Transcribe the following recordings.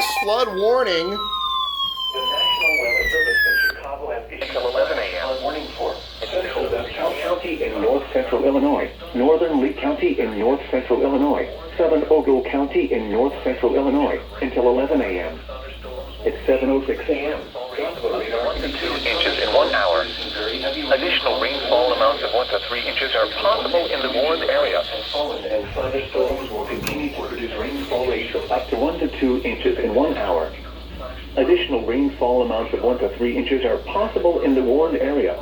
flash flood warning. The National Weather Service in Chicago has issued Until 11 a.m. a warning for Central Central County in north central Illinois, northern Lee County in north central Illinois, southern Ogle County in north central Illinois until 11 a.m. It's 7:06 a.m. 1 to 2 inches in 1 hour. Additional rainfall amounts of 1 to 3 inches are possible in the warned area. And thunderstorms will continue to produce rainfall rates of up to 1 to 2 inches in 1 hour. Additional rainfall amounts of 1 to 3 inches are possible in the warned area.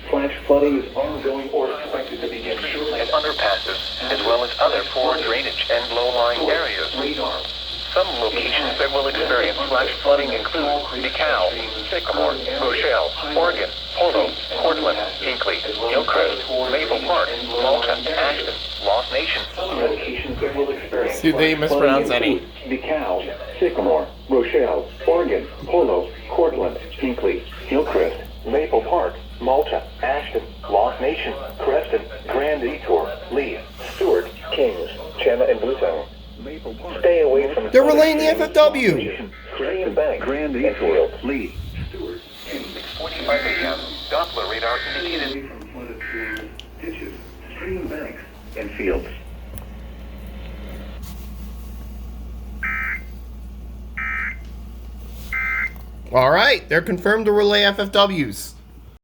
Flash flooding is ongoing or expected to begin shortly. And underpasses, as well as other poor drainage and low-lying areas. Radar. Some locations that will experience flash flooding include DeKalb, Sycamore, Rochelle, Oregon, Polo, Cortland, Hinkley, Hillcrest, Maple Park, Malta, Ashton, Lost Nation. Some locations that will experience See, they mispronounce any. DeKalb, Sycamore, Rochelle, Oregon, Polo, Cortland, Hinkley, Hillcrest, Maple Park, Malta, Ashton, Lost Nation, Creston, Grand Detour, Lee, Stewart, Kings, Chenna, and Bluetown. Stay away from... They're relaying the FFW. Stream Bank, Grand Detour, Lee, Stewart, Kings. 6:45 a.m. Doppler radar indicated From flooded pools, ditches, stream banks, and fields. All right, they're confirmed to relay FFWs.